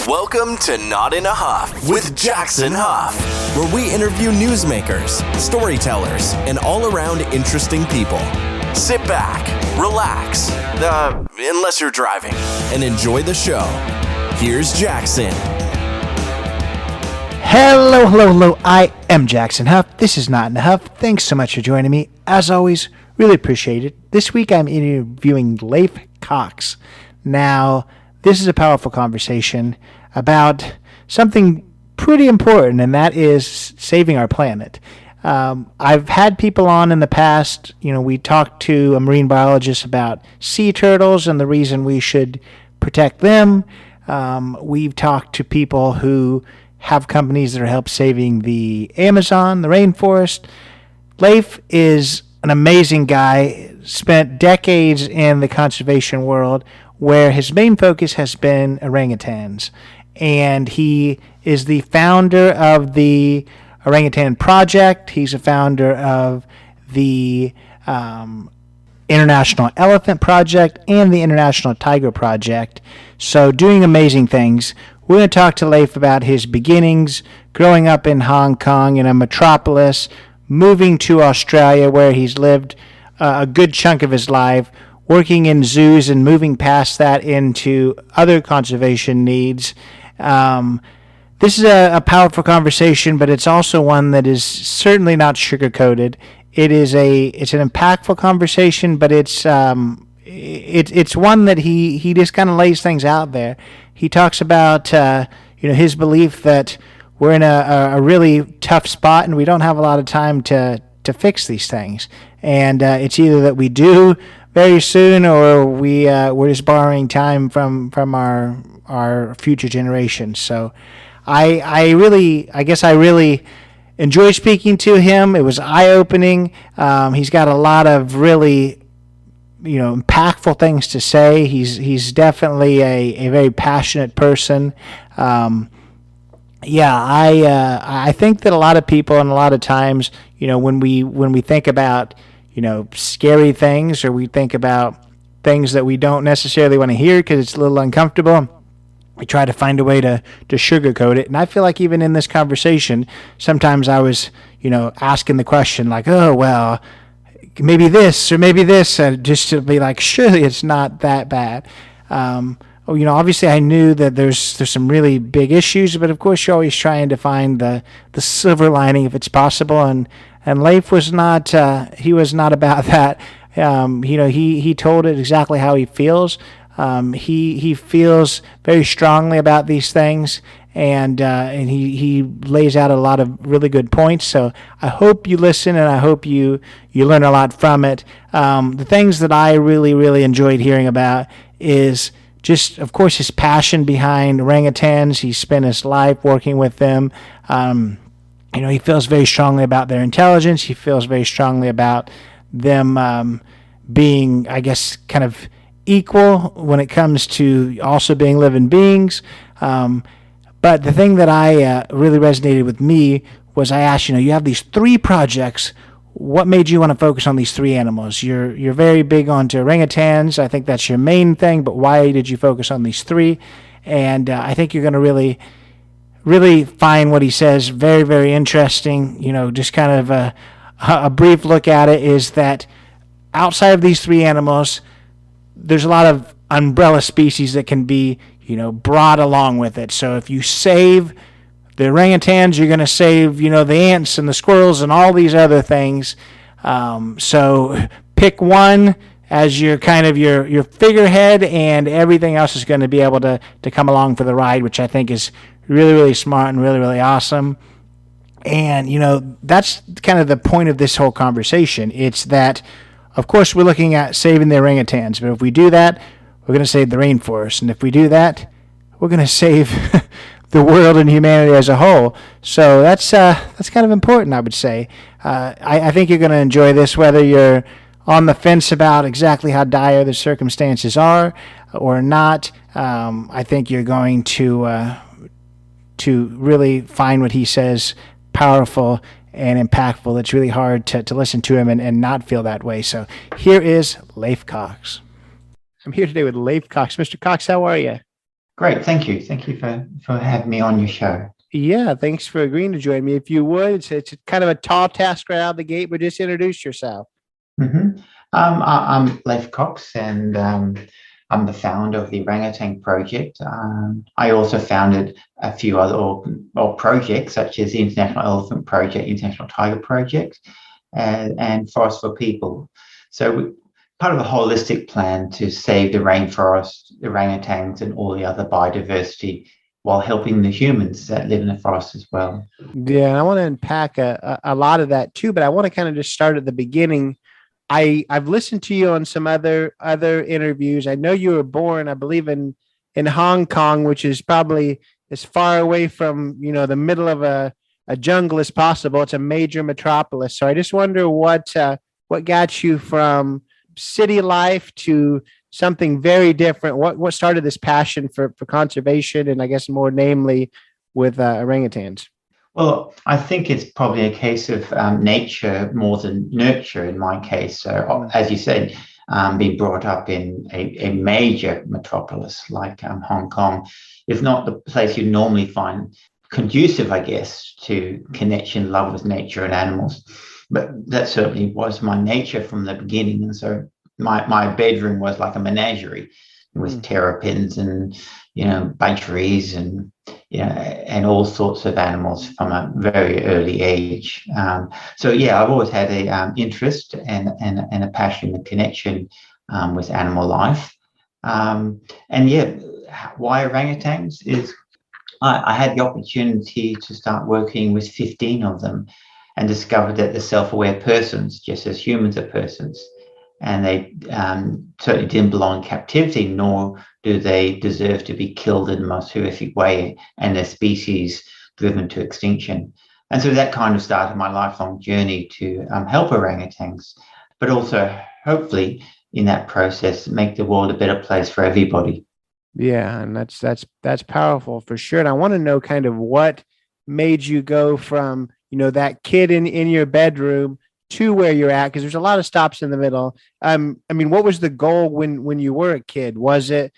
Welcome to Not in a Huff with Jackson Huff, where we interview newsmakers, storytellers, and all-around interesting people. Sit back, relax, unless you're driving, and enjoy the show. Here's Jackson. Hello. I am Jackson Huff. This is Not in a Huff. Thanks so much for joining me. As always, really appreciate it. This week I'm interviewing Leif Cocks. Now, this is a powerful conversation about something pretty important, and that is saving our planet. I've had people on in the past. We talked to a marine biologist about sea turtles and the reason we should protect them. We've talked to people who have companies that are help saving the Amazon, the rainforest. Leif is an amazing guy, spent decades in the conservation world where his main focus has been orangutans. And he is the founder of the Orangutan Project. He's a founder of the International Elephant Project and the International Tiger Project. So doing amazing things. We're going to talk to Leif about his beginnings, growing up in Hong Kong in a metropolis, moving to Australia where he's lived a good chunk of his life, working in zoos and moving past that into other conservation needs. This is a powerful conversation, but it's also one that is certainly not sugar-coated. It's an impactful conversation, but it's one that he just kind of lays things out there. He talks about his belief that we're in a really tough spot and we don't have a lot of time to fix these things, and it's either that we do very soon or we're just borrowing time from our future generations. So I really enjoy speaking to him. It was eye-opening. He's got a lot of really impactful things to say. He's definitely a very passionate person. I think that a lot of people and a lot of times, when we think about scary things, or we think about things that we don't necessarily want to hear because it's a little uncomfortable, we try to find a way to sugarcoat it. And I feel like even in this conversation, sometimes I was, asking the question like, oh, well, maybe this or maybe this, just to be like, surely it's not that bad. Obviously I knew that there's some really big issues, but of course you're always trying to find the silver lining if it's possible. And Leif was not, he was not about that. He told it exactly how he feels. He feels very strongly about these things, and he lays out a lot of really good points. So I hope you listen, and I hope you learn a lot from it. The things that I really, really enjoyed hearing about is just, of course, his passion behind orangutans. He spent his life working with them. He feels very strongly about their intelligence. He feels very strongly about them being, I guess, kind of equal when it comes to also being living beings. But the thing that I really resonated with me was I asked, you have these 3 projects. What made you want to focus on these 3 animals? You're very big onto orangutans. I think that's your main thing, but why did you focus on these 3? And I think you're going to really find what he says very, very interesting. Just kind of a brief look at it is that outside of these 3 animals, there's a lot of umbrella species that can be, brought along with it. So if you save the orangutans, you're going to save, the ants and the squirrels and all these other things. So pick one as your kind of your figurehead, and everything else is going to be able to come along for the ride, which I think is really, really smart and really, really awesome. And, that's kind of the point of this whole conversation. It's that, of course, we're looking at saving the orangutans, but if we do that, we're going to save the rainforest. And if we do that, we're going to save the world and humanity as a whole. So that's kind of important, I would say. I think you're going to enjoy this, whether you're on the fence about exactly how dire the circumstances are or not. I think you're going to really find what he says powerful and impactful. It's really hard to listen to him and not feel that way. So here is Leif Cocks. I'm here today with Leif Cocks. Mr. Cocks, how are you? Great, thank you. Thank you for having me on your show. Yeah, thanks for agreeing to join me. If you would, it's kind of a tall task right out of the gate, but just introduce yourself. hmm I'm Leif Cocks, and I'm the founder of the Orangutan Project. I also founded a few other or projects, such as the International Elephant Project, International Tiger Project, and Forest for People. So part of a holistic plan to save the rainforest, the orangutans, and all the other biodiversity while helping the humans that live in the forest as well. Yeah, and I want to unpack a lot of that too, but I want to kind of just start at the beginning. I've listened to you on some other interviews. I know you were born, I believe in Hong Kong, which is probably as far away from the middle of a jungle as possible. It's a major metropolis. So I just wonder what got you from city life to something very different. What started this passion for conservation, and I guess more namely with orangutans? Well, I think it's probably a case of nature more than nurture in my case. So, as you said, being brought up in a major metropolis like Hong Kong is not the place you normally find conducive, I guess, to connection, love with nature and animals. But that certainly was my nature from the beginning. And so my bedroom was like a menagerie with terrapins and, budgerie's and, and all sorts of animals from a very early age. So yeah, I've always had a interest and a passion and connection with animal life. And yeah, why orangutans is I had the opportunity to start working with 15 of them and discovered that they're self-aware persons, just as humans are persons. And they certainly didn't belong in captivity, nor do they deserve to be killed in the most horrific way and their species driven to extinction. And so that kind of started my lifelong journey to help orangutans, but also hopefully in that process make the world a better place for everybody. Yeah, and that's powerful for sure. And I want to know kind of what made you go from, that kid in your bedroom to where you're at, because there's a lot of stops in the middle. I mean, what was the goal when you were a kid? Was it,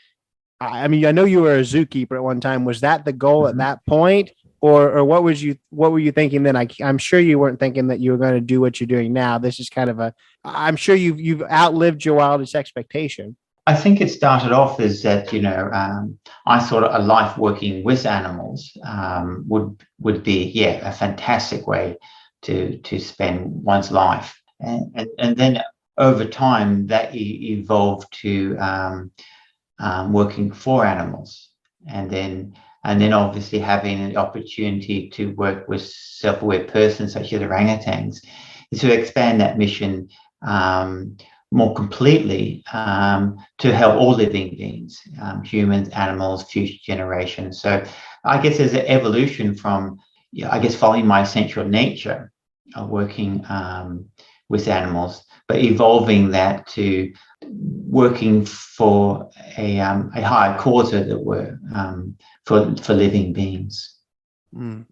I mean, I know you were a zookeeper at one time. Was that the goal at that point? Or what were you thinking then? I'm sure you weren't thinking that you were going to do what you're doing now. This is kind of I'm sure you've outlived your wildest expectation. I think it started off as that, I thought a life working with animals would be, yeah, a fantastic way to spend one's life. And then over time that evolved to working for animals. And then obviously having an opportunity to work with self-aware persons such as orangutans to expand that mission more completely to help all living beings, humans, animals, future generations. So I guess there's an evolution from, following my essential nature of working with animals, but evolving that to working for a higher cause, as it were, for living beings.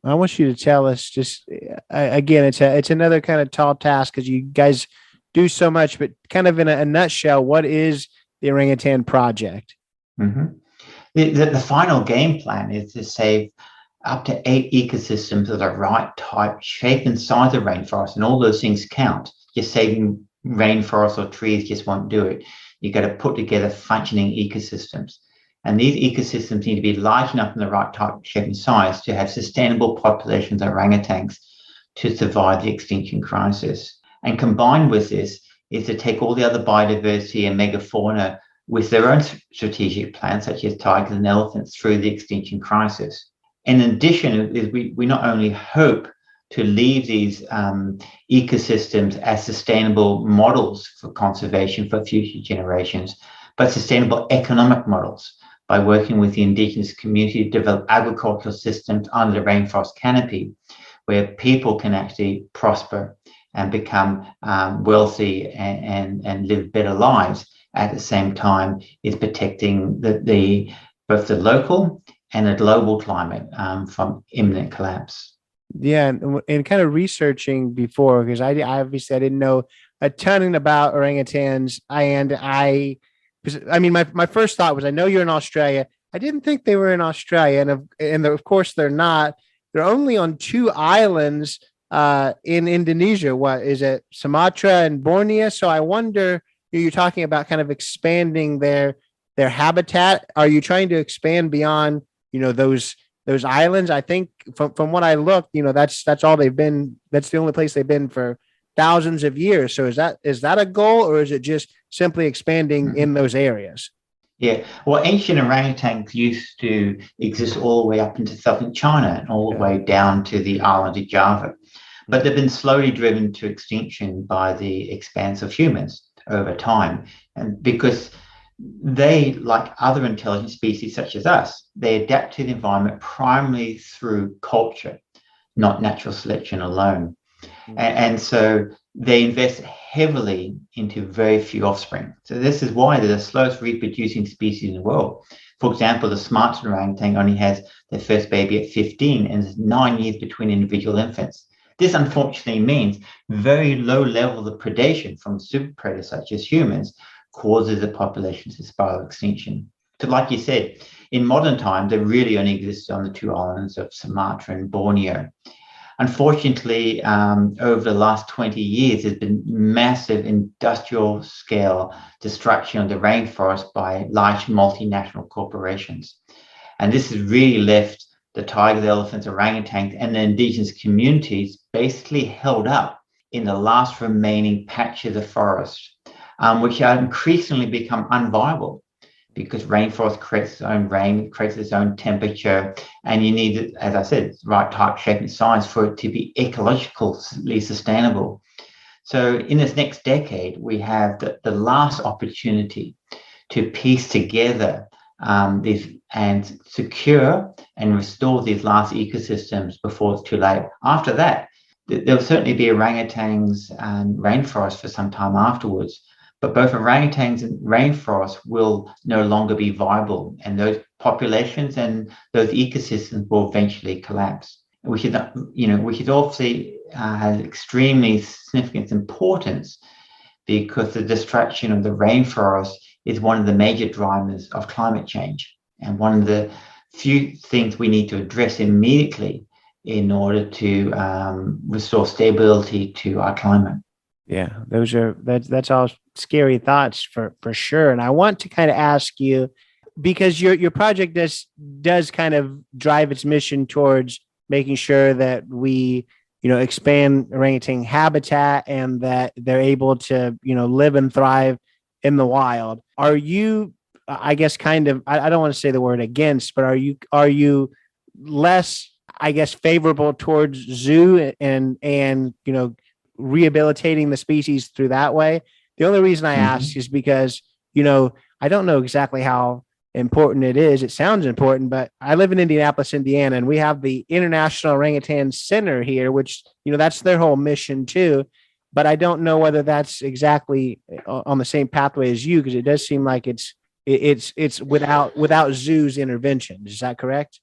I want you to tell us just again, it's another kind of tall task because you guys do so much, but kind of in a nutshell, what is the Orangutan Project? Mm-hmm. The final game plan is to save up to 8 ecosystems of the right type, shape, and size of rainforest, and all those things count. Just saving rainforests or trees just won't do it. You've got to put together functioning ecosystems. And these ecosystems need to be large enough in the right type, shape, and size to have sustainable populations of orangutans to survive the extinction crisis. And combined with this is to take all the other biodiversity and megafauna with their own strategic plans, such as tigers and elephants, through the extinction crisis. In addition, is we not only hope to leave these ecosystems as sustainable models for conservation for future generations, but sustainable economic models by working with the indigenous community to develop agricultural systems under the rainforest canopy, where people can actually prosper and become wealthy and live better lives. At the same time, is protecting both the local and the global climate from imminent collapse. Yeah, and kind of researching before, because I obviously I didn't know a ton about orangutans. Because I mean, my first thought was I know you're in Australia. I didn't think they were in Australia, and of course they're not. They're only on two islands in Indonesia. What is it, Sumatra and Borneo? So I wonder, you're talking about kind of expanding their habitat. Are you trying to expand beyond, those islands? I think from what I looked, that's all they've been. That's the only place they've been for thousands of years. So is that a goal, or is it just simply expanding in those areas? Yeah, well, ancient orangutans used to exist all the way up into southern China and all the way down to the island of Java. But they've been slowly driven to extinction by the expanse of humans over time. And because they, like other intelligent species such as us, they adapt to the environment primarily through culture, not natural selection alone. And so they invest heavily into very few offspring. So this is why they're the slowest reproducing species in the world. For example, the Sumatra orangutan only has their first baby at 15 and there's 9 years between individual infants. This unfortunately means very low levels of predation from super predators such as humans causes the population to spiral extinction. So like you said, in modern times, they really only exist on the two islands of Sumatra and Borneo. Unfortunately, over the last 20 years, there's been massive industrial scale destruction of the rainforest by large multinational corporations. And this has really left the tigers, elephants, orangutans, and the indigenous communities basically held up in the last remaining patches of forest, which are increasingly become unviable, because rainforest creates its own rain, creates its own temperature, and you need, as I said, the right type, shape, and size for it to be ecologically sustainable. So in this next decade, we have the last opportunity to piece together these and secure and restore these last ecosystems before it's too late. After that, there'll certainly be orangutans and rainforests for some time afterwards. But both orangutans and rainforests will no longer be viable, and those populations and those ecosystems will eventually collapse, which is obviously has extremely significant importance, because the destruction of the rainforest is one of the major drivers of climate change, and one of the few things we need to address immediately in order to restore stability to our climate. Yeah, that's all scary thoughts for sure. And I want to kind of ask you, because your project does kind of drive its mission towards making sure that we expand orangutan habitat and that they're able to live and thrive in the wild. Are you, I guess, kind of, I don't want to say the word against, but are you less, I guess, favorable towards zoo and rehabilitating the species through that way? The only reason I ask is because, I don't know exactly how important it is. It sounds important, but I live in Indianapolis, Indiana, and we have the International Orangutan Center here, which, that's their whole mission too. But I don't know whether that's exactly on the same pathway as you, because it does seem like it's without zoos intervention. Is that correct?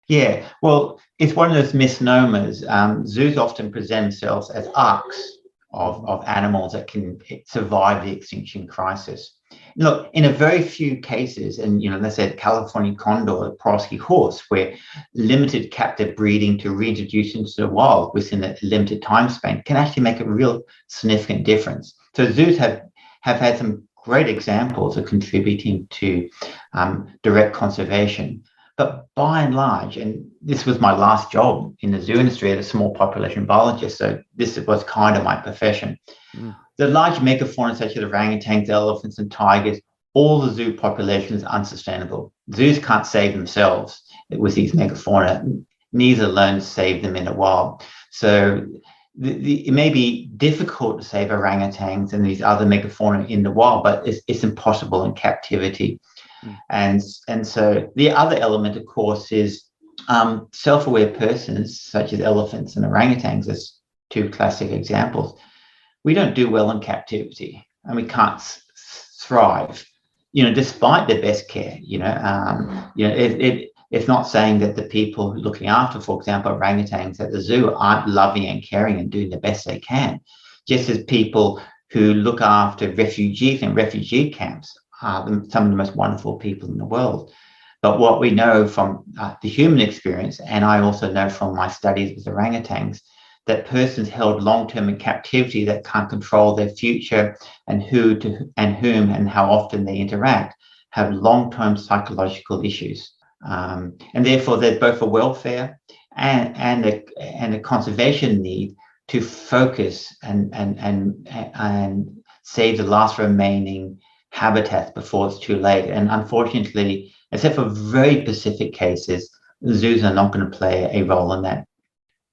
Yeah, well, it's one of those misnomers. Zoos often present themselves as arks of animals that can survive the extinction crisis. Look, in a very few cases, and let's say California condor, the Prosky horse, where limited captive breeding to reintroduce into the wild within a limited time span can actually make a real significant difference. So zoos have had some great examples of contributing to direct conservation. But by and large, and this was my last job in the zoo industry as a small population biologist, so this was kind of my profession. The large megafauna such as orangutans, elephants, and tigers, all the zoo population is unsustainable. Zoos can't save themselves with these megafauna, neither alone save them in the wild. So it may be difficult to save orangutans and these other megafauna in the wild, but it's impossible in captivity. And so the other element, of course, is self-aware persons such as elephants and orangutans as two classic examples. We don't do well in captivity, and we can't thrive, despite the best care. It's not saying that the people looking after, for example, orangutans at the zoo aren't loving and caring and doing the best they can, just as people who look after refugees in refugee camps are some of the most wonderful people in the world. But what we know from the human experience, and I also know from my studies with orangutans, that persons held long-term in captivity that can't control their future and whom and how often they interact have long-term psychological issues. And therefore, there's both a welfare and a conservation need to focus and save the last remaining habitats before it's too late. And unfortunately, except for very specific cases, zoos are not going to play a role in that.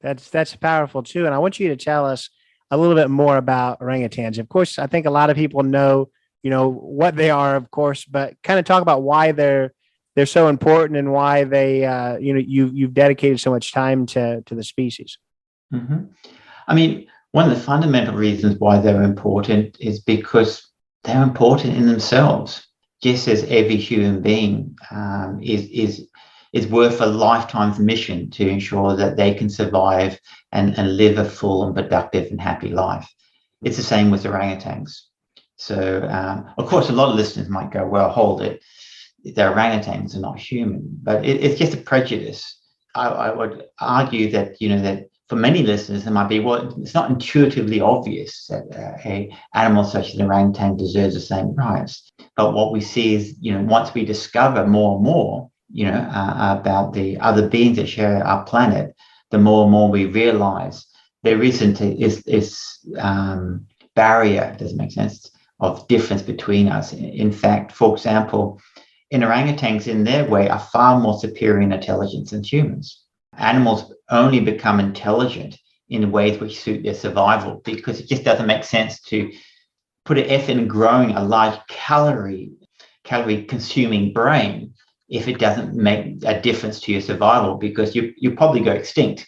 That's powerful too. And I want you to tell us a little bit more about orangutans. Of course, I think a lot of people know, what they are, of course, but kind of talk about why they're so important and why they, you've dedicated so much time to the species. Mm-hmm. I mean, one of the fundamental reasons why they're important is because they're important in themselves, just as every human being is worth a lifetime's mission to ensure that they can survive and live a full and productive and happy life. It's the same with orangutans. So, of course, a lot of listeners might go, well, hold it. They're orangutans are not human, but it's just a prejudice. I would argue that, that for many listeners, it might be, well, it's not intuitively obvious that a animal such as an orangutan deserves the same rights. But what we see is, once we discover more and more, about the other beings that share our planet, the more and more we realize there isn't this barrier, doesn't make sense, of difference between us. In fact, for example, in orangutans, in their way, are far more superior in intelligence than humans. Animals only become intelligent in ways which suit their survival, because it just doesn't make sense to put an effort in growing a large calorie consuming brain if it doesn't make a difference to your survival, because you probably go extinct.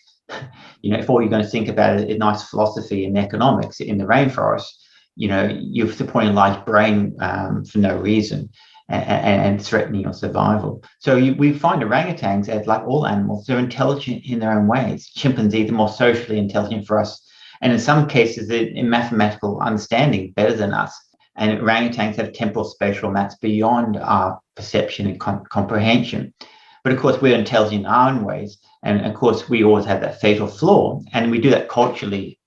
If all you're going to think about is a nice philosophy in economics in the rainforest, you're supporting a large brain for no reason and threatening your survival. So we find orangutans, as like all animals, they're intelligent in their own ways. Chimpanzees are more socially intelligent for us, and in some cases, they're in mathematical understanding better than us. And orangutans have temporal spatial maps beyond our perception and comprehension. But of course, we're intelligent in our own ways. And of course, we always have that fatal flaw. And we do that culturally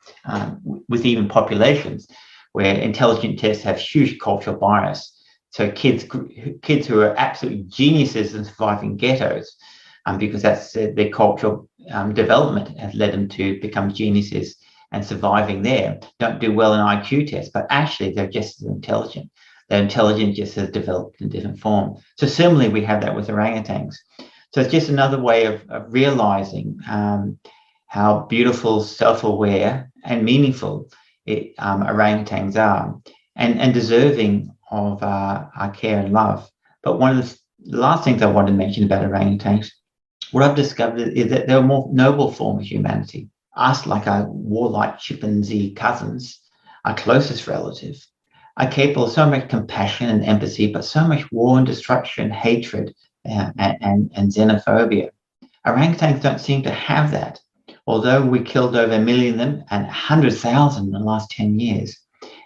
with even populations where intelligent tests have huge cultural bias. So kids who are absolute geniuses in surviving ghettos, because that's their cultural development has led them to become geniuses and surviving there, don't do well in IQ tests, but actually they're just as intelligent. They're intelligent, just as developed in different form. So similarly, we have that with orangutans. So it's just another way of realizing how beautiful, self-aware, and meaningful orangutans are, and deserving of our care and love. But one of the last things I want to mention about orangutans, what I've discovered is that they're a more noble form of humanity. Us, like our warlike chimpanzee cousins, our closest relative, are capable of so much compassion and empathy, but so much war and destruction, hatred, and xenophobia. Orangutans don't seem to have that, although we killed over 1 million of them and 100,000 in the last 10 years,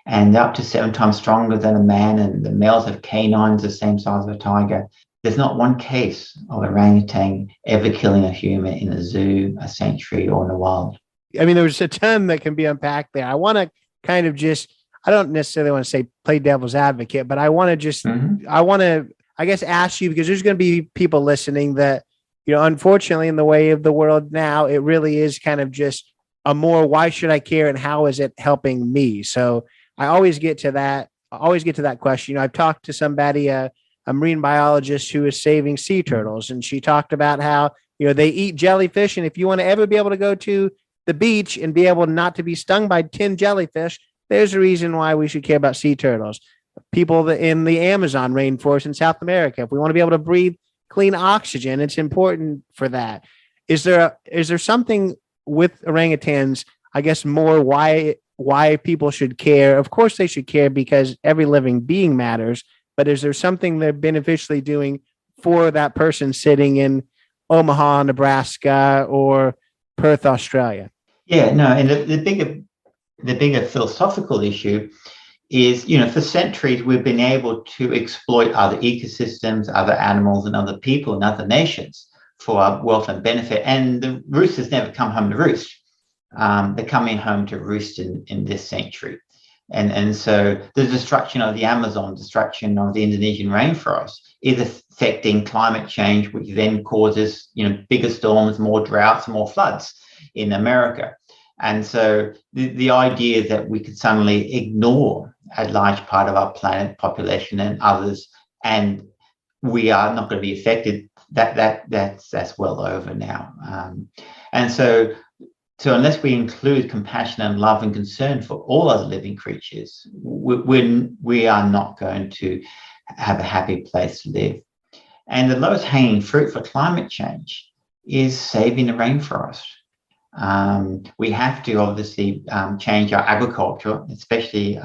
and up to 7 times stronger than a man, and the males have canines the same size of a tiger. There's not one case of orangutan ever killing a human in a zoo, a sanctuary, or in the wild. I mean, there's a ton that can be unpacked there. I want to kind of I don't necessarily want to say play devil's advocate, but I want to I guess, ask you, because there's going to be people listening that, unfortunately, in the way of the world now, it really is kind of just a more, why should I care and how is it helping me? So I always get to that. Question. I've talked to somebody, a marine biologist who is saving sea turtles, and she talked about how, they eat jellyfish. And if you want to ever be able to go to the beach and be able not to be stung by 10 jellyfish, there's a reason why we should care about sea turtles. People in the Amazon rainforest in South America, if we want to be able to breathe clean oxygen, it's important for that. Is there something with orangutans, I guess, more why people should care? Of course they should care because every living being matters, but is there something they're beneficially doing for that person sitting in Omaha, Nebraska, or Perth, Australia? Yeah, no, and the bigger philosophical issue is, for centuries, we've been able to exploit other ecosystems, other animals, and other people and other nations for our wealth and benefit. And the roosters never come home to roost. They're coming home to roost in this century. And so the destruction of the Amazon, destruction of the Indonesian rainforest is affecting climate change, which then causes, bigger storms, more droughts, more floods in America. And so the idea that we could suddenly ignore a large part of our planet population and others, and we are not going to be affected, that's well over now. And so unless we include compassion and love and concern for all other living creatures, we are not going to have a happy place to live. And the lowest hanging fruit for climate change is saving the rainforest. We have to obviously change our agriculture, especially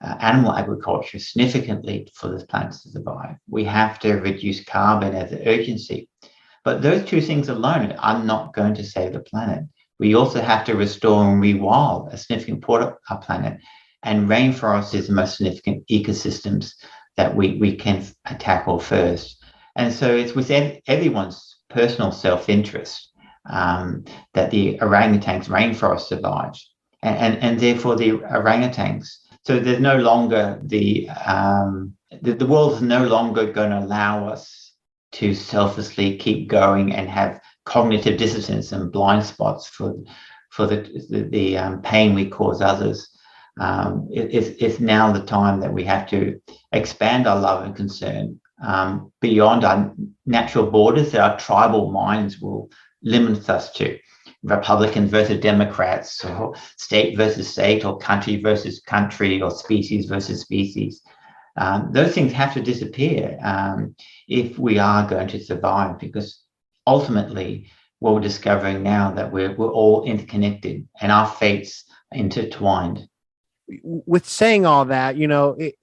animal agriculture, significantly for this planet to survive. We have to reduce carbon as an urgency. But those two things alone are not going to save the planet. We also have to restore and rewild a significant part of our planet. And rainforest is the most significant ecosystems that we can tackle first. And so it's with everyone's personal self-interest that the orangutans rainforest survives. And therefore the orangutans. So there's no longer the world is no longer going to allow us to selflessly keep going and have cognitive dissonance and blind spots for the pain we cause others. It's now the time that we have to expand our love and concern beyond our natural borders that our tribal minds will limit us to. Republicans versus Democrats, or state versus state, or country versus country, or species versus species. Those things have to disappear if we are going to survive, because ultimately what we're discovering now that we're all interconnected and our fates intertwined. With saying all that,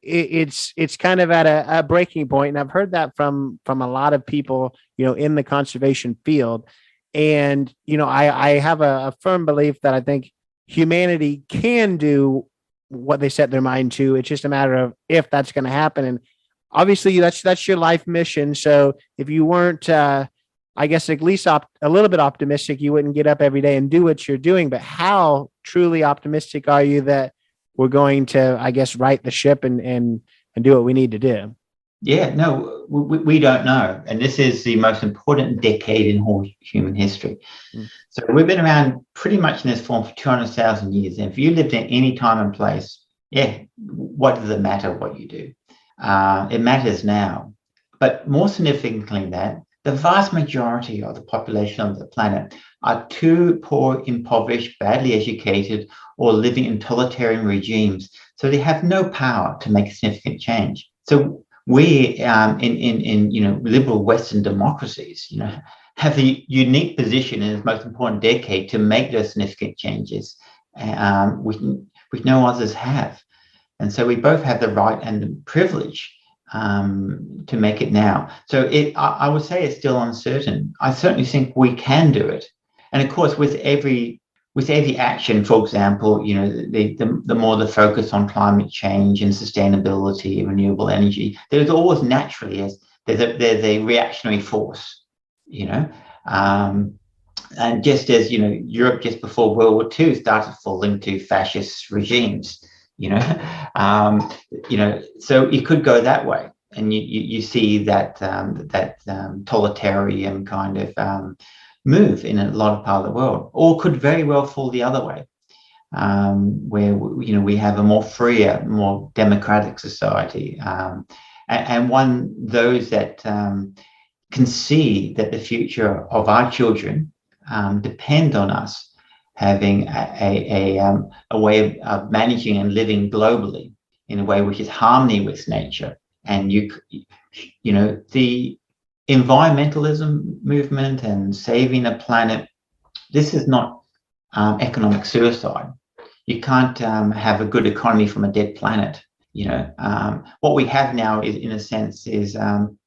it's kind of at a breaking point, and I've heard that from a lot of people, in the conservation field. And, I have a firm belief that I think humanity can do what they set their mind to. It's just a matter of if that's going to happen. And obviously that's your life mission. So if you weren't, I guess, at least a little bit optimistic, you wouldn't get up every day and do what you're doing. But how truly optimistic are you that we're going to, I guess, right the ship and do what we need to do? Yeah, no, we don't know. And this is the most important decade in whole human history. So we've been around pretty much in this form for 200,000 years. And if you lived in any time and place, what does it matter what you do? It matters now. But more significantly than that, the vast majority of the population of the planet are too poor, impoverished, badly educated, or living in totalitarian regimes. So they have no power to make significant change. So we, in liberal Western democracies, have the unique position in this most important decade to make those significant changes, which no others have. And so we both have the right and the privilege to make it now. So I would say it's still uncertain. I certainly think we can do it. And of course, with every action, for example, the more the focus on climate change and sustainability, renewable energy, there's always naturally there's a reactionary force, and just as Europe just before World War II started falling to fascist regimes, so it could go that way, and you see that totalitarian kind of move in a lot of part of the world, or could very well fall the other way, where we have a more freer, more democratic society, and those that can see that the future of our children depend on us having a way of managing and living globally in a way which is harmony with nature. And the environmentalism movement and saving the planet, this is not economic suicide. You can't have a good economy from a dead planet. What we have now is, in a sense, is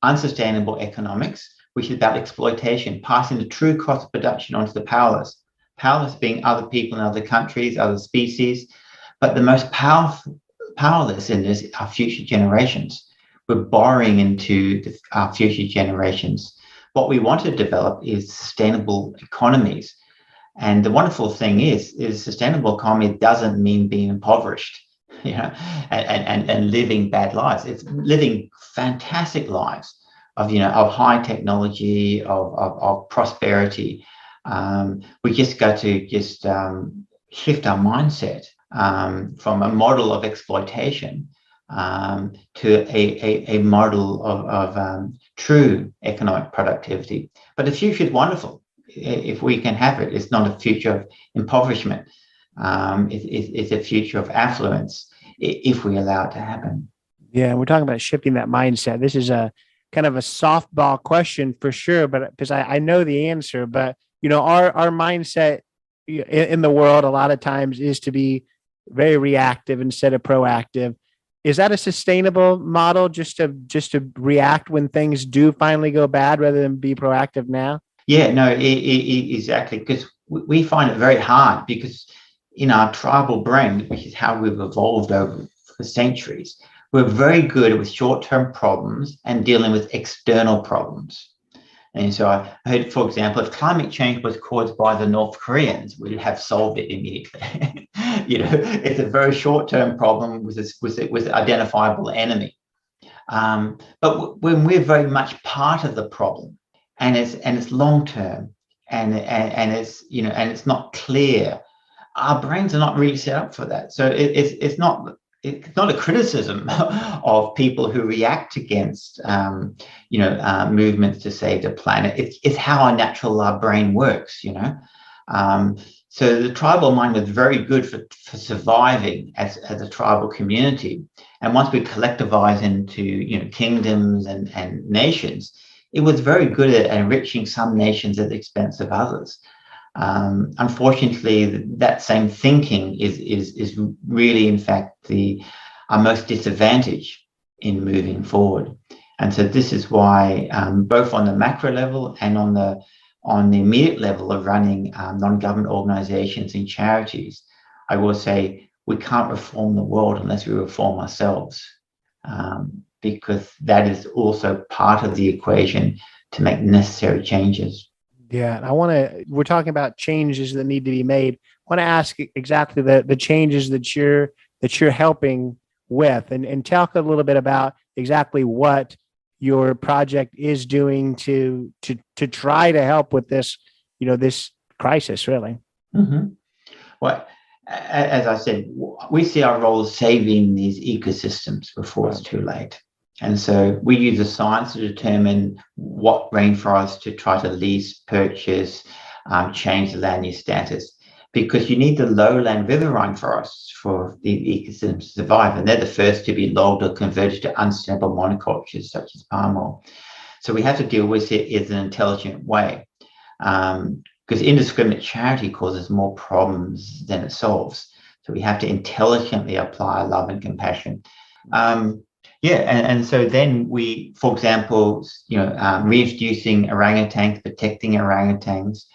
unsustainable economics, which is about exploitation, passing the true cost of production onto the powerless being other people in other countries, other species, But the most powerless in this are future generations. We're borrowing into our future generations. What we want to develop is sustainable economies. And the wonderful thing is sustainable economy doesn't mean being impoverished, you know, and living bad lives. It's living fantastic lives of, you know, of high technology, of prosperity. We just got to just shift our mindset from a model of exploitation to a model of true economic productivity. But the future is wonderful if we can have it. It's not a future of impoverishment. It's a future of affluence if we allow it to happen. Yeah, we're talking about shifting that mindset. This is a kind of a softball question for sure, but because I know the answer, but you know, our mindset in the world a lot of times is to be very reactive instead of proactive. Is that a sustainable model, just to react when things do finally go bad rather than be proactive now? Yeah, no, exactly. Because we find it very hard because in our tribal brain, which is how we've evolved over for centuries, we're very good with short-term problems and dealing with external problems. And so I heard, for example, if climate change was caused by the North Koreans, we'd have solved it immediately. You know, it's a very short-term problem with an identifiable enemy. But when we're very much part of the problem, and it's long-term, and it's, you know, and it's not clear, our brains are not really set up for that. So it's not a criticism of people who react against, movements to save the planet. It's how our natural brain works, you know. So the tribal mind was very good for surviving as a tribal community. And once we collectivize into, you know, kingdoms and nations, it was very good at enriching some nations at the expense of others. Unfortunately, that same thinking is really, in fact, our most disadvantage in moving forward. And so this is why, both on the macro level and on the immediate level of running non-government organizations and charities, I will say we can't reform the world unless we reform ourselves, because that is also part of the equation to make necessary changes. Yeah, we're talking about changes that need to be made. I want to ask exactly the changes that you're helping with, and talk a little bit about exactly what your project is doing to try to help with this, you know, this crisis, really. Mm-hmm. Well, as I said, we see our role as saving these ecosystems before it's too late. And so we use the science to determine what rainforest to try to lease, purchase, change the land use status, because you need the lowland riverine forests for the ecosystems to survive. And they're the first to be logged or converted to unsustainable monocultures such as palm oil. So we have to deal with it in an intelligent way, because indiscriminate charity causes more problems than it solves. So we have to intelligently apply love and compassion. And so then we, for example, reintroducing orangutans, protecting orangutans,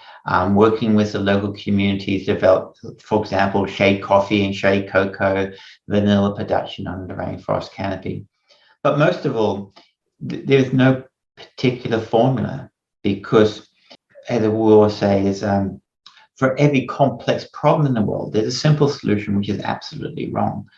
working with the local communities, develop, for example, shade coffee and shade cocoa, vanilla production under the rainforest canopy. But most of all, there's no particular formula, because, as we will say, is for every complex problem in the world, there's a simple solution, which is absolutely wrong.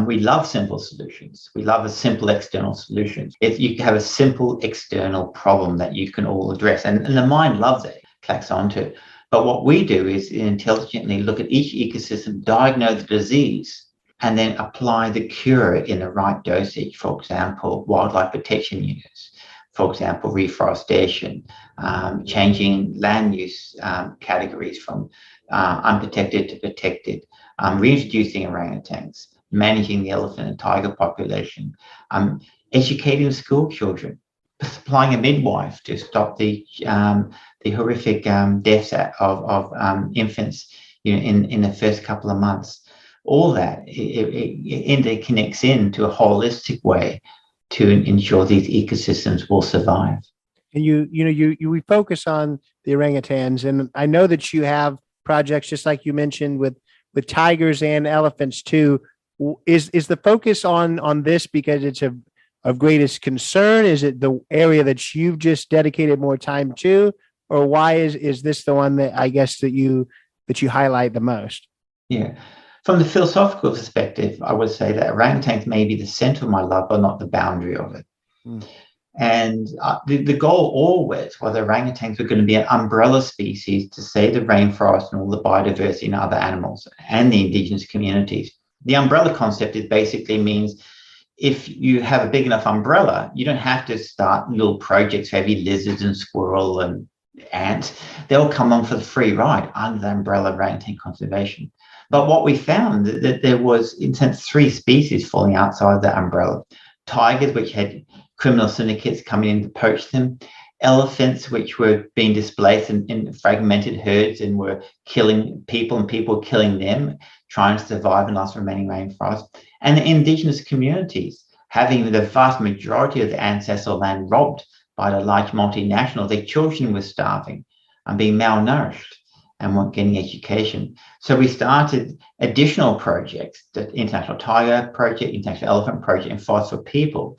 We love simple solutions. We love a simple external solution. If you have a simple external problem that you can all address, and the mind loves it, clicks onto it. But what we do is intelligently look at each ecosystem, diagnose the disease, and then apply the cure in the right dosage. For example, wildlife protection units. For example, reforestation, changing land use categories from unprotected to protected, reintroducing orangutans, managing the elephant and tiger population, educating school children, supplying a midwife to stop the horrific deaths of infants, you know, in the first couple of months. All that it interconnects into a holistic way to ensure these ecosystems will survive. And we focus on the orangutans, and I know that you have projects, just like you mentioned, with with tigers and elephants too. Is the focus on this because it's of greatest concern? Is it the area that you've just dedicated more time to, or why is this the one that I guess that you highlight the most? Yeah. From the philosophical perspective, I would say that orangutans may be the center of my love, but not the boundary of it. And the goal always was orangutans were going to be an umbrella species to save the rainforest and all the biodiversity and other animals and the indigenous communities. The umbrella concept basically means if you have a big enough umbrella, you don't have to start little projects for every lizards and squirrel and ant. They'll come on for the free ride under the umbrella of orangutan conservation. But what we found that there was, in a sense, 3 species falling outside the umbrella. Tigers, which had criminal syndicates coming in to poach them. Elephants, which were being displaced in fragmented herds and were killing people and people killing them, trying to survive in last remaining rainforest. And the indigenous communities, having the vast majority of the ancestral land robbed by the large multinationals. Their children were starving and being malnourished and weren't getting education. So we started additional projects, the International Tiger Project, International Elephant Project, and Forest for People,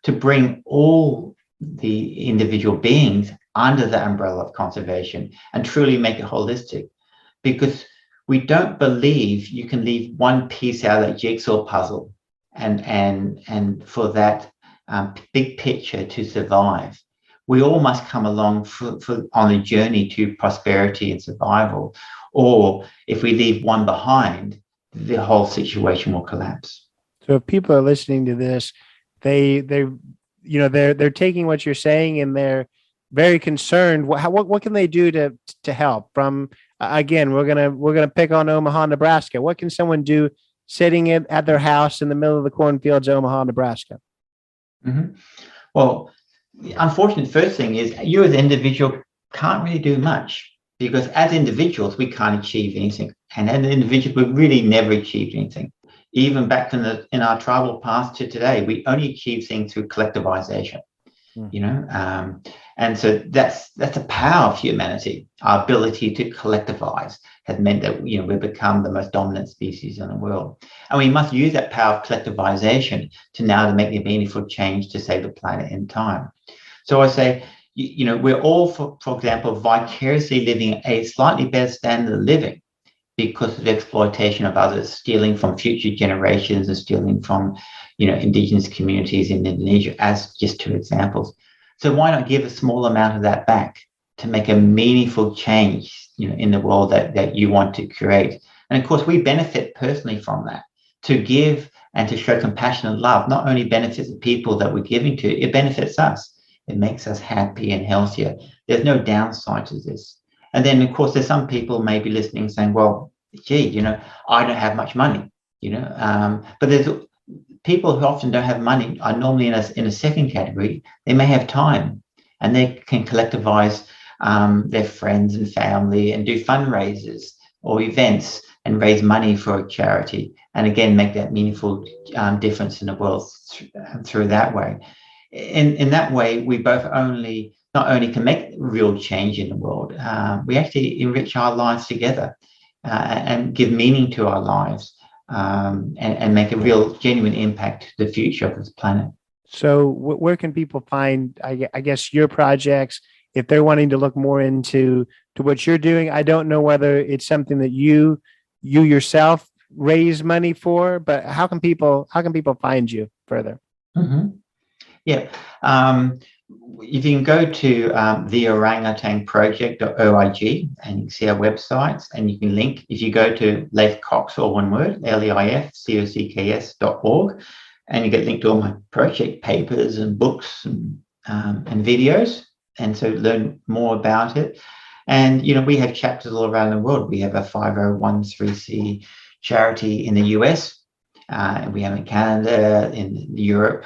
to bring all the individual beings under the umbrella of conservation and truly make it holistic. Because we don't believe you can leave one piece out of that jigsaw puzzle and for that big picture to survive. We all must come along on a journey to prosperity and survival. Or if we leave one behind, the whole situation will collapse. So if people are listening to this, they're taking what you're saying and they're very concerned. What can they do to help? From again, we're gonna pick on Omaha, Nebraska. What can someone do sitting at their house in the middle of the cornfields, Omaha, Nebraska? Mm-hmm. Well, the unfortunate first thing is you as an individual can't really do much, because as individuals, we can't achieve anything. And as an individual, we've really never achieved anything. Even back in our tribal past to today, we only achieve things through collectivization, and so that's the power of humanity. Our ability to collectivize has meant that we've become the most dominant species in the world, and we must use that power of collectivization to make the meaningful change to save the planet in time. So I say, we're all, for example, vicariously living a slightly better standard of living because of the exploitation of others, stealing from future generations and stealing from, indigenous communities in Indonesia, as just 2 examples. So why not give a small amount of that back to make a meaningful change, in the world that you want to create? And of course, we benefit personally from that. To give and to show compassion and love not only benefits the people that we're giving to, it benefits us. It makes us happy and healthier. There's no downside to this. And then, of course, there's some people maybe listening saying, well, gee, I don't have much money, but there's people who often don't have money are normally in a second category. They may have time and they can collectivize their friends and family and do fundraisers or events and raise money for a charity. And again, make that meaningful difference in the world through that way. In that way, we both not only can make real change in the world, we actually enrich our lives together and give meaning to our lives and make a real genuine impact to the future of this planet. So where can people find, I guess, your projects if they're wanting to look more into what you're doing? I don't know whether it's something that you yourself raise money for, but how can people find you further? Mm-hmm. Yeah. If you can go to the orangutanproject.org and you can see our websites, and you can link, if you go to Leif Cocks, all one word, leifcocks.org, and you get linked to all my project papers and books and videos, and so learn more about it. And, we have chapters all around the world. We have a 501c charity in the US. We have in Canada, in Europe,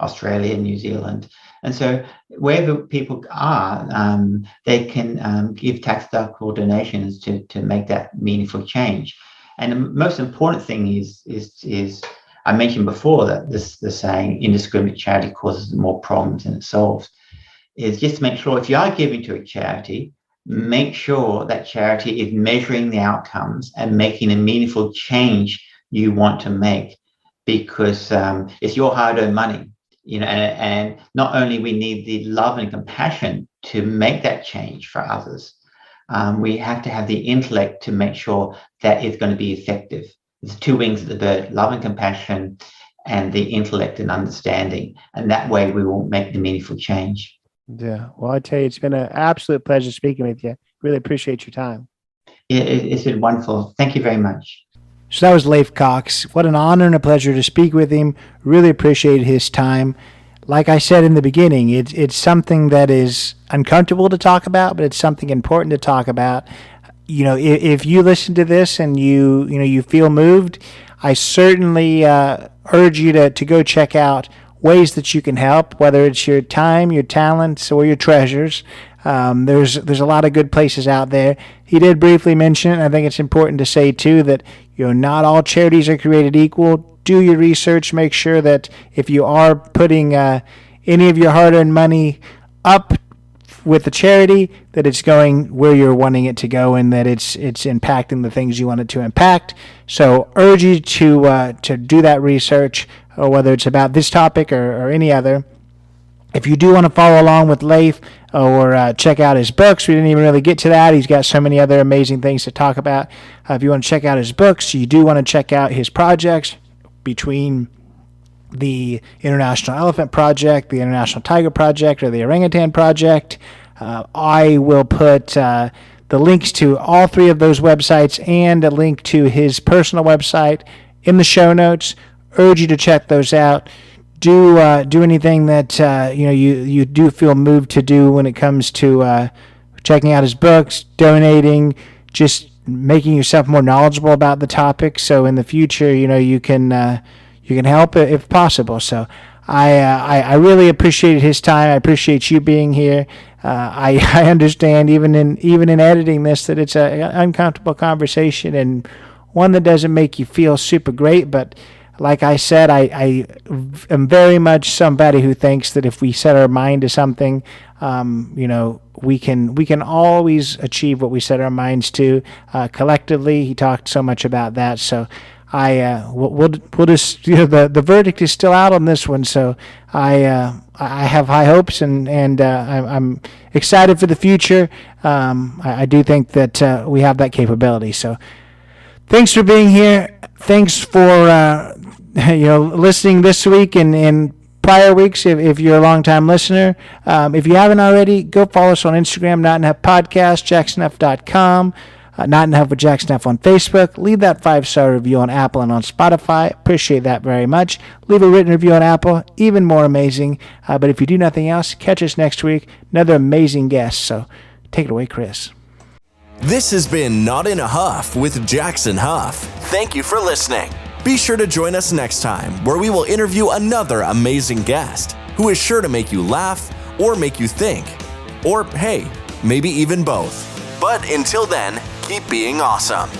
Australia, New Zealand. And so wherever people are, they can give tax-deductible donations to make that meaningful change. And the most important thing is I mentioned before that the saying, indiscriminate charity causes more problems than it solves, is just to make sure if you are giving to a charity, make sure that charity is measuring the outcomes and making a meaningful change you want to make, because it's your hard-earned money, and not only we need the love and compassion to make that change for others, we have to have the intellect to make sure that it's going to be effective. There's two wings of the bird: love and compassion, and the intellect and understanding. And that way we will make the meaningful change. Yeah. Well, I tell you, it's been an absolute pleasure speaking with you. Really appreciate your time. It's been wonderful. Thank you very much. So that was Leif Cocks. What an honor and a pleasure to speak with him. Really appreciated his time. Like I said in the beginning, it's something that is uncomfortable to talk about, but it's something important to talk about. If you listen to this and you feel moved, I certainly urge you to go check out ways that you can help, whether it's your time, your talents, or your treasures. There's a lot of good places out there. He did briefly mention it, and I think it's important to say too that not all charities are created equal. Do your research. Make sure that if you are putting any of your hard-earned money up with the charity, that it's going where you're wanting it to go, and that it's impacting the things you want it to impact. So urge you to do that research, or whether it's about this topic or any other. If you do want to follow along with Leif or check out his books, we didn't even really get to that. He's got so many other amazing things to talk about. If you want to check out his books, you do want to check out his projects between the International Elephant Project, the International Tiger Project, or the Orangutan Project. I will put the links to all three of those websites and a link to his personal website in the show notes. Urge you to check those out. Do anything that you do feel moved to do when it comes to checking out his books, donating, just making yourself more knowledgeable about the topic. So in the future, you can help if possible. So I really appreciated his time. I appreciate you being here. I understand even in editing this that it's an uncomfortable conversation and one that doesn't make you feel super great, but like I said, I am very much somebody who thinks that if we set our mind to something, we can always achieve what we set our minds to collectively. He talked so much about that, so we'll just the verdict is still out on this one. So I have high hopes and I'm excited for the future. I do think that we have that capability. So thanks for being here. Thanks for listening this week and in prior weeks. If you're a long-time listener, if you haven't already, go follow us on Instagram, Not Enough Podcast, jacksonuff.com, Not Enough with Jackson F on Facebook. Leave that 5-star review on Apple and on Spotify. Appreciate that very much. Leave a written review on Apple, even more amazing. But if you do nothing else, catch us next week. Another amazing guest. So take it away, Chris. This has been Not in a Huff with Jackson Huff. Thank you for listening. Be sure to join us next time, where we will interview another amazing guest who is sure to make you laugh or make you think. Or, hey, maybe even both. But until then, keep being awesome.